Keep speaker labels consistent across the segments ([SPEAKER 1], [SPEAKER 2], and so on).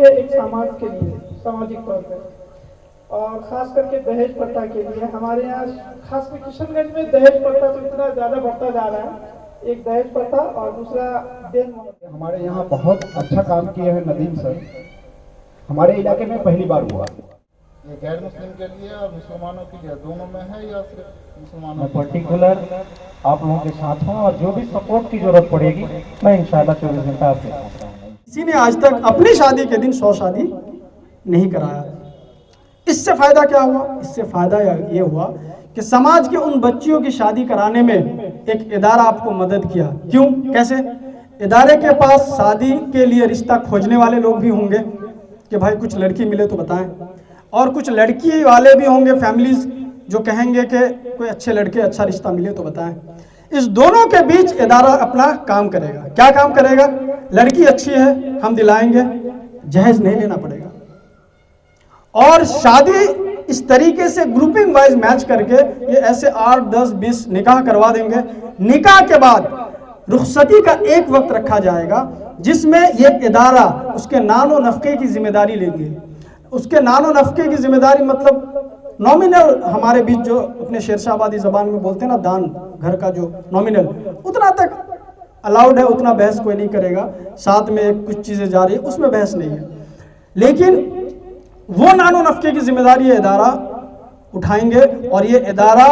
[SPEAKER 1] है एक समाज के लिए, सामाजिक तौर पर, और ख़ास करके दहेज प्रथा के लिए। हमारे यहाँ खासकर किशनगंज में दहेज प्रथा तो इतना ज़्यादा बढ़ता जा रहा है, एक दहेज प्रथा और दूसरा देन।
[SPEAKER 2] हमारे यहाँ बहुत अच्छा काम किए हैं नदीम सर, हमारे इलाके में पहली बार हुआ।
[SPEAKER 3] ये गैर मुस्लिम के लिए और मुसलमानों के लिए दोनों में है या सिर्फ मुसलमानों?
[SPEAKER 4] मैं पर्टिकुलर आप लोगों के साथ हूँ और जो भी सपोर्ट की जरूरत पड़ेगी मैं इंशाल्लाह 24 घंटा आपके साथ रहूँगा।
[SPEAKER 5] किसी ने आज तक अपनी शादी के दिन 100 शादी नहीं कराया। इससे फायदा क्या हुआ? इससे फायदा ये हुआ कि समाज के उन बच्चियों की शादी कराने में एक इदारा आपको मदद किया। क्यों, कैसे? इदारे के पास शादी के लिए रिश्ता खोजने वाले लोग भी होंगे कि भाई कुछ लड़की मिले तो बताएं, और कुछ लड़की वाले भी होंगे फैमिलीज जो कहेंगे कि कोई अच्छे लड़के अच्छा रिश्ता मिले तो बताएं। इस दोनों के बीच इदारा अपना काम करेगा। क्या काम करेगा? लड़की अच्छी है हम दिलाएंगे, जहेज नहीं लेना पड़ेगा, और शादी इस तरीके से ग्रुपिंग वाइज मैच करके ये ऐसे 8, 10, 20 निकाह करवा देंगे। निकाह के बाद रुखसती का एक वक्त रखा जाएगा जिसमें ये इदारा उसके नानो नफ़क़े की जिम्मेदारी लेंगे। उसके नानो नफ़क़े की जिम्मेदारी मतलब नॉमिनल, हमारे बीच जो अपने शेरशाहबादी ज़बान में बोलते हैं ना, दान घर का जो नॉमिनल, उतना तक अलाउड है, उतना बहस कोई नहीं करेगा। साथ में कुछ चीज़ें जा रही है उसमें बहस नहीं है, लेकिन वो नानो नफ़क़े की जिम्मेदारी ये इदारा उठाएंगे और ये इदारा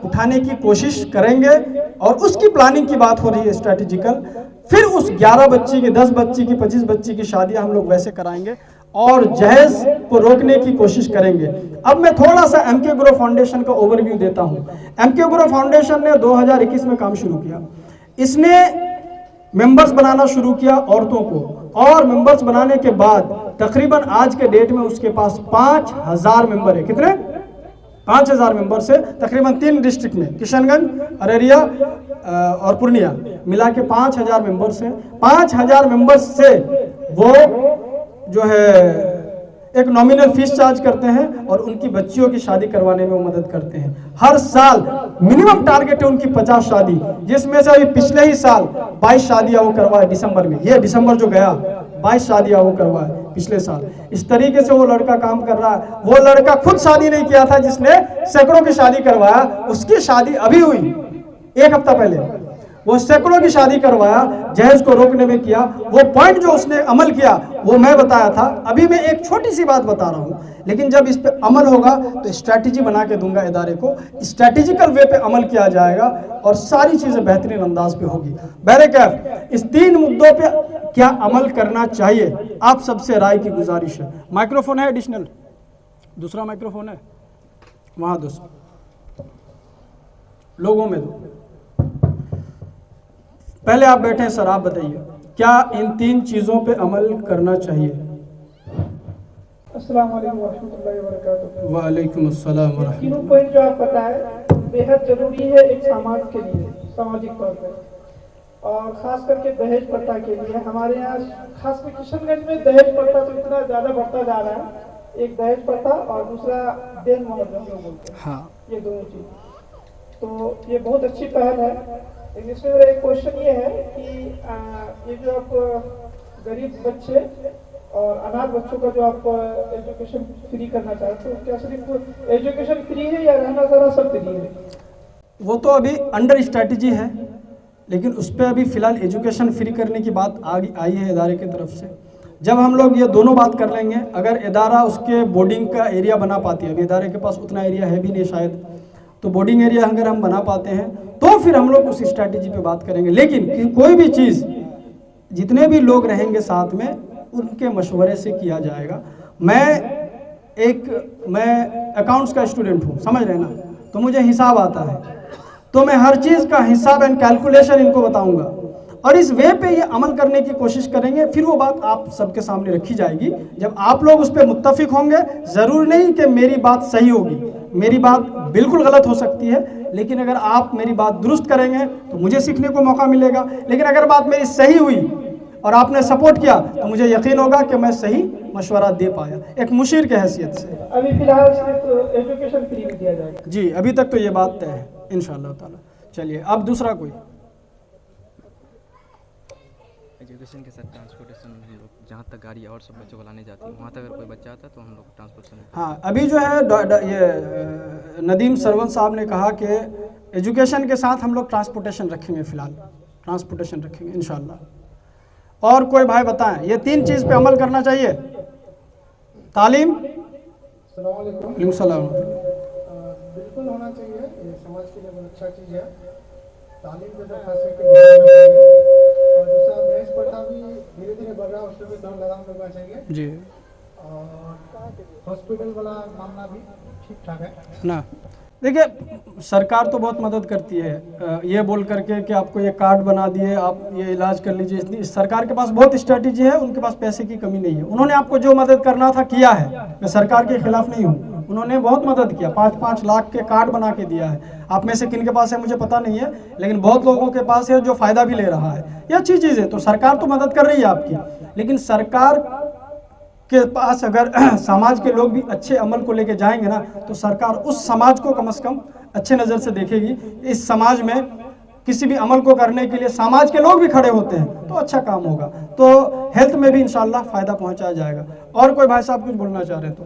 [SPEAKER 5] उठाने की कोशिश करेंगे, और उसकी प्लानिंग की बात हो रही है स्ट्रैटेजिकल। फिर उस 11 बच्ची की, 10 बच्ची की, 25 बच्ची की शादियां हम लोग वैसे कराएंगे और जहेज को रोकने की कोशिश करेंगे। अब मैं थोड़ा सा एमके ग्रो फाउंडेशन का ओवरव्यू देता हूं। एमके ग्रो फाउंडेशन ने 2021 में काम शुरू किया। इसने मेंबर्स बनाना शुरू किया औरतों को, और मेंबर्स बनाने के बाद तकरीबन आज के डेट में उसके पास 5000 मेंबर है। कितने? 5000 मेंबर से तकरीबन 3 डिस्ट्रिक्ट में, किशनगंज, अररिया और पूर्णिया मिला के 5000 मेंबर्स हैं। 5000 मेंबर्स से वो जो है एक नॉमिनल फीस चार्ज करते हैं और उनकी बच्चियों की शादी करवाने में वो मदद करते हैं। हर साल मिनिमम टारगेट है उनकी 50 शादी, जिसमें से अभी पिछले ही साल 22 शादियां वो करवाए दिसंबर में। ये दिसंबर जो गया 22 शादियां वो करवाए पिछले साल। इस तरीके से वो लड़का काम कर रहा है। वो लड़का खुद शादी नहीं किया था जिसने सैकड़ों की शादी करवाया, उसकी शादी अभी हुई 1 हफ्ता पहले। वो सैकड़ों की शादी करवाया, जहेज को रोकने में किया। वो पॉइंट जो उसने अमल किया वो मैं बताया था। अभी मैं एक छोटी सी बात बता रहा हूँ, लेकिन जब इस पे अमल होगा तो स्ट्रैटेजी बना के दूंगा इदारे को, स्ट्रैटेजिकल वे पे अमल किया जाएगा और सारी चीज़ें बेहतरीन अंदाज पे होगी। बहरकैफ इस 3 मुद्दों पे क्या अमल करना चाहिए, आप सबसे राय की गुजारिश है। माइक्रोफोन है एडिशनल, दूसरा माइक्रोफोन है वहाँ, दूसरा लोगों में दो। पहले आप बैठे हैं सर, आप बताइए क्या इन 3 चीज़ों पे अमल करना चाहिए?
[SPEAKER 1] अस्सलाम वालेकुम रहमतुल्लाहि व बरकातुहू।
[SPEAKER 5] वालेकुम अस्सलाम व रहमतुल्लाह।
[SPEAKER 1] तीनों पॉइंट जो आप बताए बेहद जरूरी है एक समाज के लिए, सामाजिक तौर पर, और ख़ास करके दहेज प्रथा के लिए। हमारे यहाँ खासकर किशनगंज में दहेज प्रथा तो इतना ज़्यादा बढ़ता जा रहा है, एक दहेज प्रथा और दूसरा देन मोहर जो लोग बोलते हैं।
[SPEAKER 5] हाँ,
[SPEAKER 1] ये दोनों चीज़ तो ये बहुत अच्छी पहल है। लेकिन इसमें मेरा एक क्वेश्चन ये है कि ये जो आप गरीब बच्चे और अनाथ बच्चों का जो आप एजुकेशन फ्री करना चाहते हो, क्या सिर्फ एजुकेशन फ्री है या रहना ज़रा सब फ्री है?
[SPEAKER 5] वो तो अभी अंडर स्ट्रैटेजी है, लेकिन उस पर अभी फ़िलहाल एजुकेशन फ्री करने की बात आई है इदारे की तरफ से। जब हम लोग ये दोनों बात कर लेंगे, अगर इदारा उसके बोर्डिंग का एरिया बना पाती है, अभी इदारे के पास उतना एरिया है भी नहीं शायद, तो बोर्डिंग एरिया अगर हम बना पाते हैं तो फिर हम लोग उस स्ट्रैटेजी पे बात करेंगे। लेकिन कोई भी चीज़ जितने भी लोग रहेंगे साथ में उनके मशवरे से किया जाएगा। मैं अकाउंट्स का स्टूडेंट हूँ, समझ रहे ना, तो मुझे हिसाब आता है, तो मैं हर चीज़ का हिसाब एंड कैलकुलेशन इनको बताऊंगा और इस वे पे ये अमल करने की कोशिश करेंगे। फिर वो बात आप सबके सामने रखी जाएगी। जब आप लोग उस पर मुत्तफिक होंगे, ज़रूर नहीं कि मेरी बात सही होगी, मेरी बात बिल्कुल गलत हो सकती है, लेकिन अगर आप मेरी बात दुरुस्त करेंगे तो मुझे सीखने को मौका मिलेगा। लेकिन अगर बात मेरी सही हुई और आपने सपोर्ट किया तो मुझे यकीन होगा कि मैं सही मशवरा दे पाया एक मुशीर के हैसियत से।
[SPEAKER 1] अभी फिलहाल सिर्फ एजुकेशन फ्री में दिया जाएगा
[SPEAKER 5] जी, अभी तक तो ये बात तय है इंशाअल्लाह ताला। चलिए अब दूसरा कोई
[SPEAKER 6] एजुकेशन के साथ ट्रांसपोर्टेशन हम लोग जहाँ तक गाड़ी और सब बच्चों को लाने जाती है वहाँ तक अगर कोई बच्चा आता है तो हम लोग ट्रांसपोर्टेशन।
[SPEAKER 5] हाँ, अभी जो है ये नदीम सरवन साहब ने कहा कि एजुकेशन के साथ हम लोग ट्रांसपोर्टेशन रखेंगे, फ़िलहाल ट्रांसपोर्टेशन रखेंगे इंशाल्लाह। और कोई भाई बताएं, ये 3 चीज़ पे अमल करना चाहिए। तालीम, वालेकुम सलाम।
[SPEAKER 7] बिल्कुल होना चाहिए, ये समाज के लिए बहुत अच्छा चीज़ है। तालीम पे तो खास करके ध्यान देना चाहिए। और दूसरा दहेज प्रथा भी धीरे धीरे बढ़ रहा है, उस पर भी थोड़ा लगाम लगना चाहिए
[SPEAKER 5] जी।
[SPEAKER 7] और हॉस्पिटल वाला मामला भी ठीक ठाक है
[SPEAKER 5] ना। देखिए, सरकार तो बहुत मदद करती है, ये बोल करके कि आपको ये कार्ड बना दिए, आप ये इलाज कर लीजिए। इतनी सरकार के पास बहुत स्ट्रैटेजी है, उनके पास पैसे की कमी नहीं है। उन्होंने आपको जो मदद करना था किया है, मैं सरकार के खिलाफ नहीं हूँ। उन्होंने बहुत मदद किया, 5-5 लाख के कार्ड बना के दिया है। आप में से किन के पास है मुझे पता नहीं है, लेकिन बहुत लोगों के पास है जो फ़ायदा भी ले रहा है। ये अच्छी चीज़ है, तो सरकार तो मदद कर रही है आपकी, लेकिन सरकार के पास अगर समाज के लोग भी अच्छे अमल को लेके जाएंगे ना, तो सरकार उस समाज को कम से कम अच्छे नज़र से देखेगी। इस समाज में किसी भी अमल को करने के लिए समाज के लोग भी खड़े होते हैं तो अच्छा काम होगा। तो हेल्थ में भी इंशाल्लाह फ़ायदा पहुंचाया जाएगा। और कोई भाई साहब कुछ बोलना चाह रहे तो?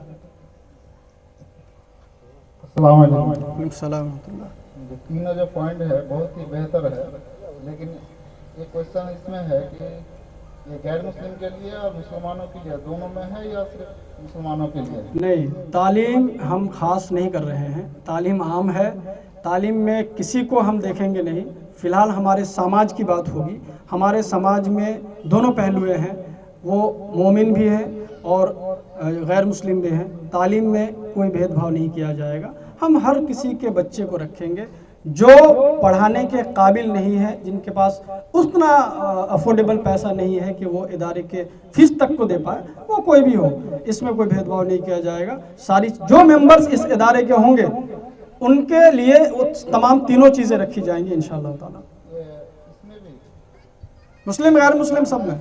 [SPEAKER 3] अस्सलाम वालेकुम।
[SPEAKER 5] सलाम।
[SPEAKER 3] जो तीनों जो पॉइंट है बहुत ही बेहतर है, लेकिन एक क्वेश्चन इसमें है कि ये गैर मुस्लिम के लिए और मुसलमानों के लिए दोनों में है या सिर्फ मुसलमानों के लिए?
[SPEAKER 5] नहीं, तालीम हम ख़ास नहीं कर रहे हैं, तालीम आम है। तालीम में किसी को हम देखेंगे नहीं। फ़िलहाल हमारे समाज की बात होगी। हमारे समाज में दोनों पहलुए हैं, वो मोमिन भी हैं और गैर मुस्लिम भी हैं। तालीम में कोई भेदभाव नहीं किया जाएगा। हम हर किसी के बच्चे को रखेंगे जो पढ़ाने के काबिल नहीं है, जिनके पास उतना अफोर्डेबल पैसा नहीं है कि वो इदारे के फीस तक को दे पाए, वो कोई भी हो, इसमें कोई भेदभाव नहीं किया जाएगा। सारी जो मेंबर्स इस इदारे के होंगे उनके लिए वो तमाम तीनों चीज़ें रखी जाएंगी इंशाअल्लाह ताला।
[SPEAKER 3] इसमें भी
[SPEAKER 5] मुस्लिम गैर मुस्लिम सब में,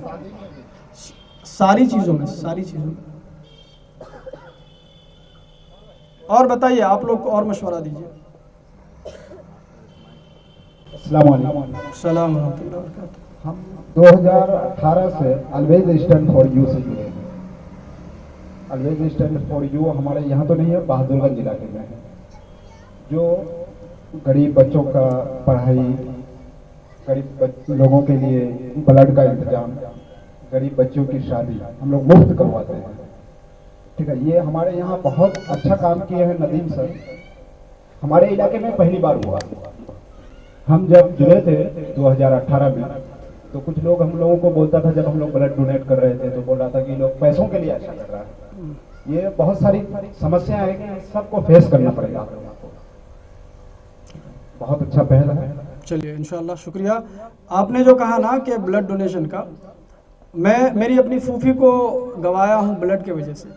[SPEAKER 5] सारी चीज़ों में, सारी चीज़ों में। और बताइए, आप लोग को और मशवरा दीजिए।
[SPEAKER 2] अस्सलाम वालेकुम।
[SPEAKER 5] सलाम रहमतुल्लाह व बरकातुहू।
[SPEAKER 2] हम 2018 से ऑलवेज स्टैंड फॉर यू से जुड़े हैं। ऑलवेज स्टैंड फॉर यू हमारे यहाँ तो नहीं है, बहादुरगंज इलाके में है, जो गरीब बच्चों का पढ़ाई, गरीब लोगों के लिए ब्लड का इंतजाम, गरीब बच्चों की शादी हम लोग मुफ्त करवाते हैं। ठीक है, ये हमारे यहाँ बहुत अच्छा काम किए हैं नदीम सर। हमारे इलाके में पहली बार हुआ। हम जब जुड़े थे 2018 में, तो कुछ लोग हम लोगों को बोलता था, जब हम लोग ब्लड डोनेट कर रहे थे तो बोल रहा था कि लोग पैसों के लिए ऐसा कर रहा है। ये बहुत सारी समस्याएं हैं कि सबको फेस करना पड़ेगा आप लोगों को। बहुत अच्छा पहल है।
[SPEAKER 5] चलिए इंशाल्लाह, शुक्रिया। आपने जो कहा ना कि ब्लड डोनेशन का, मैं मेरी अपनी फूफी को गवाया हूँ ब्लड की वजह से,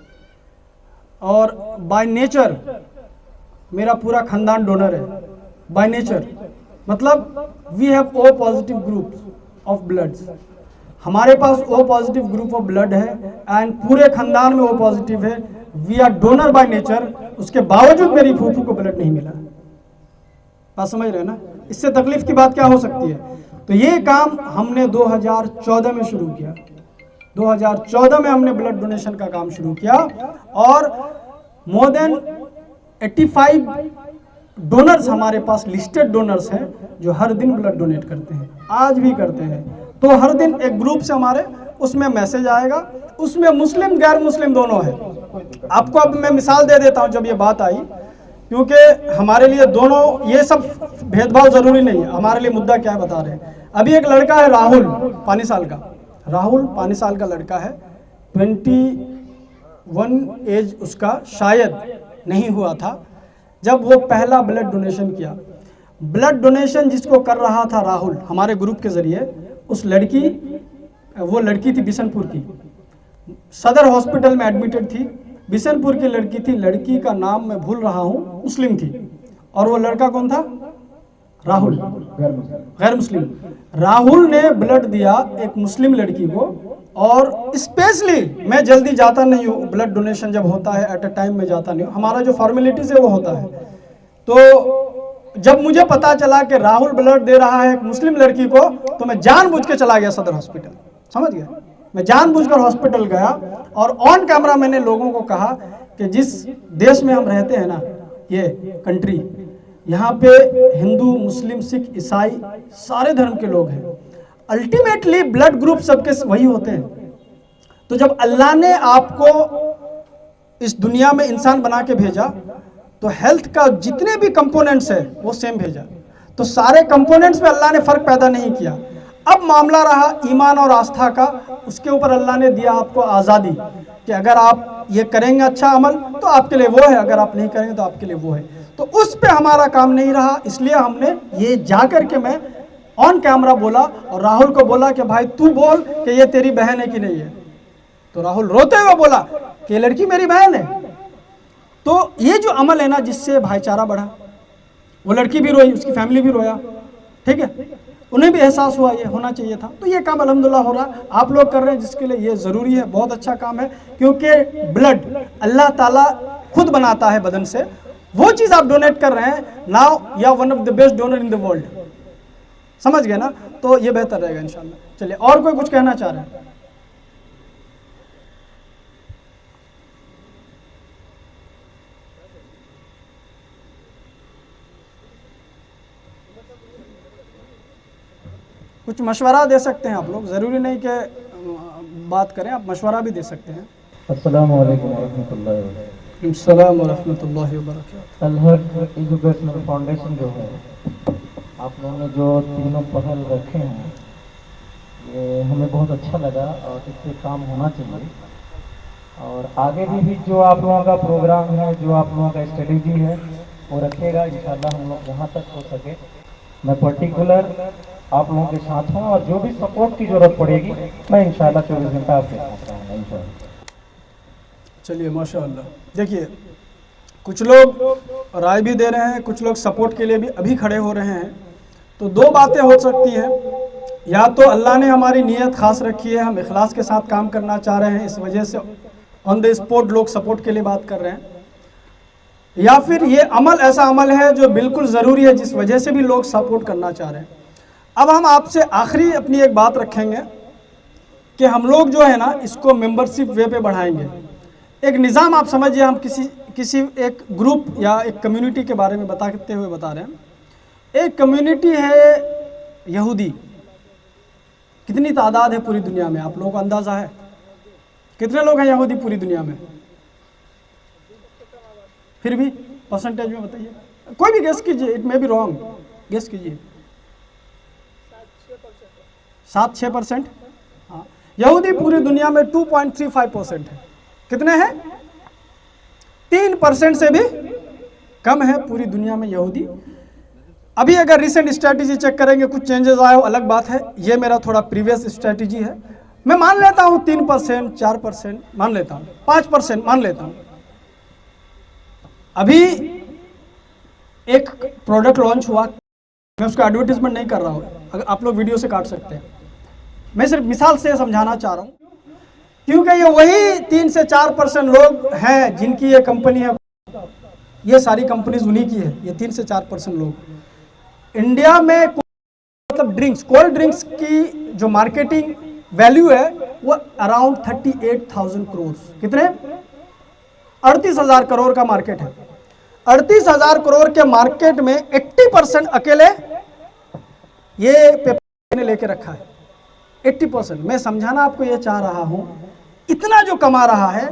[SPEAKER 5] और बाय नेचर मेरा पूरा खानदान डोनर है। बाय नेचर मतलब we have O positive group of bloods. हमारे पास O positive group of blood है एंड पूरे खानदान में ओ पॉजिटिव है। We are donor by nature. उसके बावजूद मेरी फूफी को ब्लड नहीं मिला। बात समझ रहे हैं ना? इससे तकलीफ की बात क्या हो सकती है? तो ये काम हमने 2014 में शुरू किया। 2014 में हमने ब्लड डोनेशन का काम शुरू किया और मोर देन 85 डोनर्स हमारे पास लिस्टेड डोनर्स हैं जो हर दिन ब्लड डोनेट करते हैं, आज भी करते हैं। तो हर दिन एक ग्रुप से हमारे उसमें मैसेज आएगा, उसमें मुस्लिम गैर मुस्लिम दोनों है। आपको अब मैं मिसाल दे देता हूं जब ये बात आई, क्योंकि हमारे लिए दोनों ये सब भेदभाव जरूरी नहीं है। हमारे लिए मुद्दा क्या बता रहे हैं। अभी एक लड़का है राहुल, 5 साल का, राहुल 5 साल का लड़का है। 21 एज उसका शायद नहीं हुआ था जब वो पहला ब्लड डोनेशन किया। ब्लड डोनेशन जिसको कर रहा था राहुल, हमारे ग्रुप के जरिए, उस लड़की, वो लड़की थी बिशनपुर की, सदर हॉस्पिटल में एडमिटेड थी। बिशनपुर की लड़की थी, लड़की का नाम मैं भूल रहा हूँ, मुस्लिम थी। और वो लड़का कौन था? राहुल, गैर मुस्लिम। राहुल ने ब्लड दिया एक मुस्लिम लड़की को। और स्पेशली मैं जल्दी जाता नहीं हूँ, ब्लड डोनेशन जब होता है एट अ टाइम में जाता नहीं हूँ, हमारा जो फॉर्मेलिटीज है वो होता है। तो जब मुझे पता चला कि राहुल ब्लड दे रहा है एक मुस्लिम लड़की को, तो मैं जानबूझ के चला गया सदर हॉस्पिटल। समझ गए? मैं जानबूझकर हॉस्पिटल गया और ऑन कैमरा मैंने लोगों को कहा कि जिस देश में हम रहते हैं ना, ये कंट्री, यहाँ पे हिंदू, मुस्लिम, सिख, ईसाई सारे धर्म के लोग हैं। अल्टीमेटली ब्लड ग्रुप सबके वही होते हैं। तो जब अल्लाह ने आपको इस दुनिया में इंसान बना के भेजा तो हेल्थ का जितने भी कंपोनेंट्स है वो सेम भेजा। तो सारे कंपोनेंट्स में अल्लाह ने फ़र्क पैदा नहीं किया। अब मामला रहा ईमान और आस्था का, उसके ऊपर अल्लाह ने दिया आपको आज़ादी कि अगर आप ये करेंगे अच्छा अमल तो आपके लिए वो है, अगर आप नहीं करेंगे तो आपके लिए वो है। तो उस पे हमारा काम नहीं रहा, इसलिए हमने ये जा कर के मैं ऑन कैमरा बोला और राहुल को बोला कि भाई तू बोल कि ये तेरी बहन है कि नहीं है। तो राहुल रोते हुए बोला कि ये लड़की मेरी बहन है। तो ये जो अमल है ना, जिससे भाईचारा बढ़ा, वो लड़की भी रोई, उसकी फैमिली भी रोया, ठीक है, उन्हें भी एहसास हुआ ये होना चाहिए था। तो ये काम अल्हम्दुलिल्लाह हो रहा, आप लोग कर रहे हैं, जिसके लिए ये ज़रूरी है, बहुत अच्छा काम है। क्योंकि ब्लड अल्लाह ताला खुद बनाता है बदन से, वो चीज़ आप डोनेट कर रहे हैं, now you are one of the best donor in the world. समझ गए ना? तो ये बेहतर रहेगा इंशाल्लाह। चलिए, और कोई कुछ कहना चाह रहे हैं? कुछ मशवरा दे सकते हैं आप लोग, ज़रूरी नहीं कि बात करें, आप मशवरा भी दे सकते हैं।
[SPEAKER 4] अस्सलाम वालेकुम रहमतुल्लाहि व बरकातहू।
[SPEAKER 5] अस्सलाम वरहमतुल्लाहि वबरकातुहू।
[SPEAKER 4] अलहक एजुकेशनल फाउंडेशन जो है, आप लोगों ने जो तीनों पहल रखे हैं, ये हमें बहुत अच्छा लगा और इससे काम होना चाहिए। और आगे भी जो आप लोगों का प्रोग्राम है, जो आप लोगों का स्ट्रेटेजी है, वो रखिएगा इंशाल्लाह। हम लोग जहाँ तक हो सके, मैं पर्टिकुलर आप लोगों के साथ हूँ और जो भी सपोर्ट की ज़रूरत पड़ेगी मैं इंशाल्लाह 24 घंटा आपके साथ रहूँगा इंशाल्लाह।
[SPEAKER 5] चलिए माशाअल्लाह। देखिए, कुछ लोग राय भी दे रहे हैं, कुछ लोग सपोर्ट के लिए भी अभी खड़े हो रहे हैं। तो दो बातें हो सकती हैं, या तो अल्लाह ने हमारी नीयत ख़ास रखी है, हम इखलास के साथ काम करना चाह रहे हैं, इस वजह से ऑन द स्पॉट लोग सपोर्ट के लिए बात कर रहे हैं, या फिर ये अमल ऐसा अमल है जो बिल्कुल ज़रूरी है, जिस वजह से भी लोग सपोर्ट करना चाह रहे हैं। अब हम आपसे आखिरी अपनी एक बात रखेंगे कि हम लोग जो है ना, इसको मेंबरशिप वे पे बढ़ाएंगे। एक निज़ाम आप समझिए, हम किसी एक ग्रुप या एक कम्युनिटी के बारे में बताते हुए बता रहे हैं। एक कम्युनिटी है यहूदी, कितनी तादाद है पूरी दुनिया में, आप लोगों को अंदाज़ा है कितने लोग हैं यहूदी पूरी दुनिया में? फिर भी परसेंटेज में बताइए, कोई भी गेस कीजिए, it may be wrong, guess कीजिए। 7-6%। हाँ, यहूदी पूरी दुनिया में 2.35% है। कितने हैं? 3% से भी कम है पूरी दुनिया में यहूदी। अभी अगर रिसेंट स्ट्रैटेजी चेक करेंगे, कुछ चेंजेस आए हो अलग बात है, ये मेरा थोड़ा प्रीवियस स्ट्रैटेजी है। मैं मान लेता हूँ 3%, 4% मान लेता हूँ, 5% मान लेता हूँ। अभी एक प्रोडक्ट लॉन्च हुआ, मैं उसका एडवर्टीजमेंट नहीं कर रहा हूँ, अगर आप लोग वीडियो से काट सकते हैं, मैं सिर्फ मिसाल से समझाना चाह रहा हूँ, क्योंकि ये वही 3 से 4% लोग हैं जिनकी ये कंपनी है, ये सारी कंपनीज उन्हीं की है, ये 3 से 4% लोग। इंडिया में मतलब ड्रिंक्स, कोल्ड ड्रिंक्स की जो मार्केटिंग वैल्यू है वो अराउंड 38,000 करोड़। कितने? 38,000 करोड़ का मार्केट है। 38,000 करोड़ के मार्केट में 80% अकेले ये पेपर ने लेके रखा है। 80%। मैं समझाना आपको ये चाह रहा हूँ, इतना जो कमा रहा है,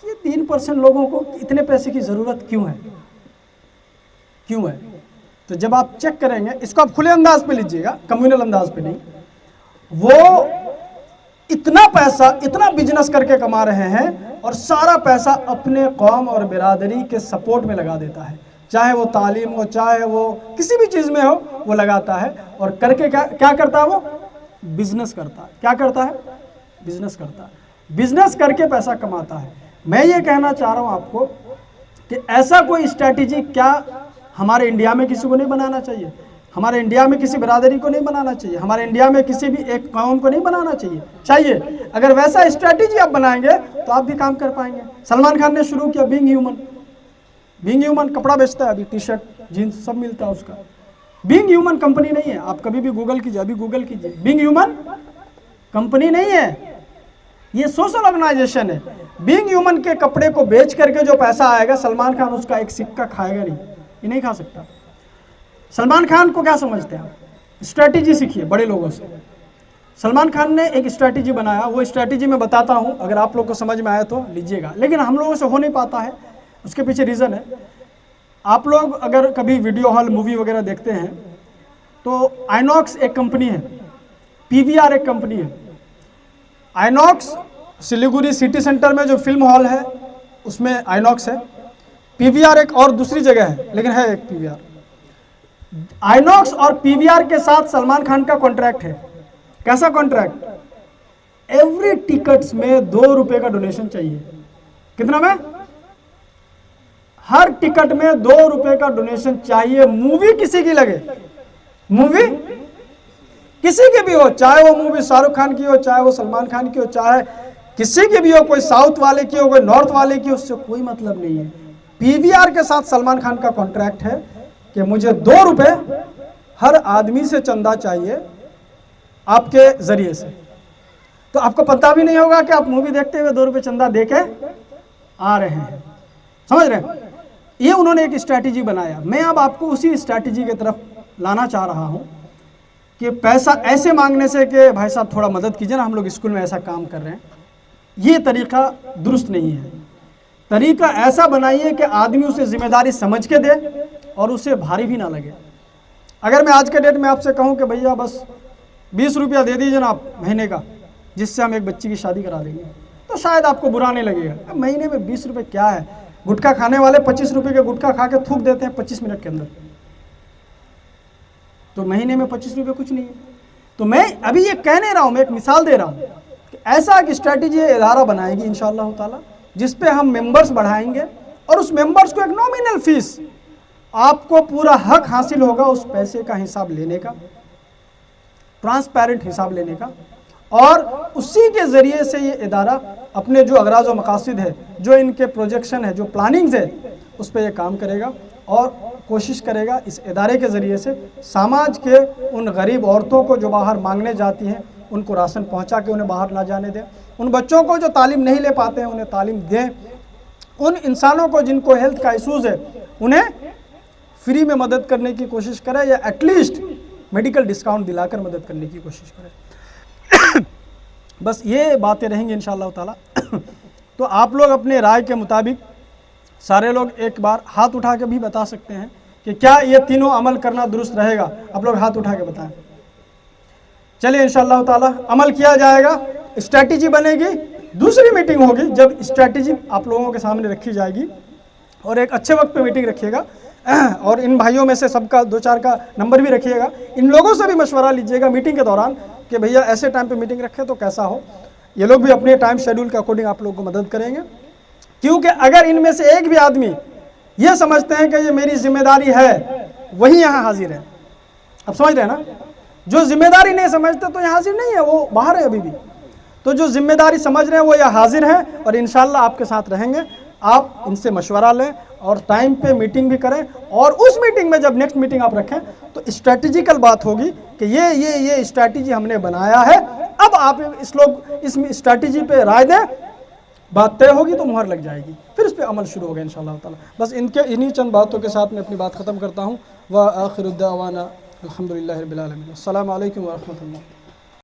[SPEAKER 5] ये 3% लोगों को इतने पैसे की ज़रूरत क्यों है? क्यों है? तो जब आप चेक करेंगे, इसको आप खुले अंदाज पे लीजिएगा, कम्युनल अंदाज पे नहीं, वो इतना पैसा, इतना बिजनेस करके कमा रहे हैं और सारा पैसा अपने कौम और बिरादरी के सपोर्ट में लगा देता है, चाहे वो तालीम हो, चाहे वो किसी भी चीज़ में हो, वो लगाता है। और करके क्या करता है? वो बिजनेस करता है। क्या करता है? बिजनेस करता है। बिजनेस करके पैसा कमाता है। मैं ये कहना चाह रहा हूँ आपको कि ऐसा कोई स्ट्रैटेजी क्या हमारे इंडिया में किसी को नहीं बनाना चाहिए, हमारे इंडिया में किसी बिरादरी को नहीं बनाना चाहिए, हमारे इंडिया में किसी भी एक कौम को नहीं बनाना चाहिए। अगर वैसा स्ट्रैटेजी आप बनाएंगे तो आप भी काम कर पाएंगे। सलमान खान ने शुरू किया बीइंग ह्यूमन। बीइंग ह्यूमन कपड़ा बेचता है, अभी टी शर्ट, जीन्स सब मिलता है उसका। बीइंग ह्यूमन कंपनी नहीं है, आप कभी भी गूगल कीजिए, अभी गूगल कीजिए, बीइंग ह्यूमन कंपनी नहीं है, ये सोशल ऑर्गेनाइजेशन है। बीइंग ह्यूमन के कपड़े को बेच करके जो पैसा आएगा, सलमान खान उसका एक सिक्का खाएगा नहीं, ये नहीं खा सकता। सलमान खान को क्या समझते हैं आप? स्ट्रैटेजी सीखिए बड़े लोगों से। सलमान खान ने एक स्ट्रैटेजी बनाया, वो स्ट्रैटेजी मैं बताता हूँ, अगर आप लोग को समझ में आया तो लीजिएगा, लेकिन हम लोगों से हो नहीं पाता है, उसके पीछे रीज़न है। आप लोग अगर कभी वीडियो हॉल मूवी वगैरह देखते हैं तो आइनॉक्स एक कंपनी है, पीवीआर एक कंपनी है। आइनॉक्स सिलीगुड़ी सिटी सेंटर में जो फिल्म हॉल है उसमें आइनॉक्स है, पीवीआर एक और दूसरी जगह है, लेकिन है एक पीवीआर। आइनॉक्स और पीवीआर के साथ सलमान खान का कॉन्ट्रैक्ट है। कैसा कॉन्ट्रैक्ट? एवरी टिकट्स में 2 रुपए का डोनेशन चाहिए। कितना में? हर टिकट में 2 रुपए का डोनेशन चाहिए। मूवी किसी की लगे, मूवी किसी की भी हो, चाहे वो मूवी शाहरुख खान की हो, चाहे वो सलमान खान की हो, चाहे किसी की भी हो, कोई साउथ वाले की हो, कोई नॉर्थ वाले की हो, उससे कोई मतलब नहीं है। पीवीआर के साथ सलमान खान का कॉन्ट्रैक्ट है कि मुझे 2 रुपए हर आदमी से चंदा चाहिए आपके जरिए से। तो आपको पता भी नहीं होगा कि आप मूवी देखते हुए 2 रुपए चंदा देके आ रहे हैं। समझ रहे हैं? ये उन्होंने एक स्ट्रैटेजी बनाया। मैं अब आपको उसी स्ट्रैटेजी की तरफ लाना चाह रहा हूं कि पैसा ऐसे मांगने से कि भाई साहब थोड़ा मदद कीजिए ना, हम लोग स्कूल में ऐसा काम कर रहे हैं, ये तरीका दुरुस्त नहीं है। तरीका ऐसा बनाइए कि आदमी उसे जिम्मेदारी समझ के दे और उसे भारी भी ना लगे। अगर मैं आज के डेट में आपसे कहूं कि भैया बस 20 रुपया दे दीजिए ना आप महीने का, जिससे हम एक बच्ची की शादी करा देंगे, तो शायद आपको बुरा नहीं लगेगा। महीने में 20 रुपये क्या है? गुटखा खाने वाले 25 रुपये के गुटखा खा के थूक देते हैं 25 मिनट के अंदर, तो महीने में 25 रुपये कुछ नहीं है। तो मैं अभी ये कह नहीं रहा हूँ, मैं एक मिसाल दे रहा हूँ कि ऐसा एक स्ट्रैटेजी इदारा बनाएगी इंशाअल्लाह ताला, जिस पे हम मेंबर्स बढ़ाएंगे और उस मेंबर्स को एक नॉमिनल फीस, आपको पूरा हक हासिल होगा उस पैसे का हिसाब लेने का, ट्रांसपेरेंट हिसाब लेने का, और उसी के ज़रिए से ये इदारा अपने जो अगराज व मकासद है, जो इनके प्रोजेक्शन है, जो प्लानिंग्स है, उस पर यह काम करेगा और कोशिश करेगा इस इदारे के ज़रिए से समाज के उन गरीब औरतों को जो बाहर मांगने जाती हैं, उनको राशन पहुंचा के उन्हें बाहर ना जाने दें। उन बच्चों को जो तालीम नहीं ले पाते हैं उन्हें तालीम दें। उन इंसानों को जिनको हेल्थ का इशूज़ है उन्हें फ्री में मदद करने की कोशिश करें, या एटलीस्ट मेडिकल डिस्काउंट दिलाकर मदद करने की कोशिश करें। बस ये बातें रहेंगी इंशाअल्लाह ताला। तो आप लोग अपने राय के मुताबिक सारे लोग एक बार हाथ उठा के भी बता सकते हैं कि क्या ये तीनों अमल करना दुरुस्त रहेगा। आप लोग हाथ उठा के बताएं। चलिए इंशाअल्लाह ताला अमल किया जाएगा, स्ट्रैटेजी बनेगी, दूसरी मीटिंग होगी जब स्ट्रैटेजी आप लोगों के सामने रखी जाएगी, और एक अच्छे वक्त पे मीटिंग रखिएगा। और इन भाइयों में से सबका 2-4 का नंबर भी रखिएगा। इन लोगों से भी मशवरा लीजिएगा मीटिंग के दौरान कि भैया ऐसे टाइम पे मीटिंग रखें तो कैसा हो। ये लोग भी अपने टाइम शेड्यूल के अकॉर्डिंग आप लोगों को मदद करेंगे, क्योंकि अगर इनमें से एक भी आदमी ये समझते हैं कि ये मेरी जिम्मेदारी है, वही यहाँ हाजिर है। अब समझ रहे हैं ना? जो जिम्मेदारी नहीं समझते तो यहाँ हाजिर नहीं है, वो बाहर है अभी भी। तो जो जिम्मेदारी समझ रहे हैं वो यहाँ हाजिर है और इंशाल्लाह आपके साथ रहेंगे। आप इनसे मशवरा लें और टाइम पे मीटिंग भी करें, और उस मीटिंग में जब नेक्स्ट मीटिंग आप रखें तो स्ट्रैटेजिकल बात होगी कि ये स्ट्रैटेजी हमने बनाया है, अब आप इस स्ट्रैटेजी पे राय दें, बात तय होगी तो मुहर लग जाएगी, फिर उस पर अमल शुरू होगा इंशाअल्लाह ताला। बस इन्हीं चंद बातों के साथ मैं अपनी बात ख़त्म करता हूँ। व आखिरु दावाना अल्हम्दुलिल्लाहि रब्बिल आलमीन। अस्सलामु अलैकुम व रहमतुल्लाह।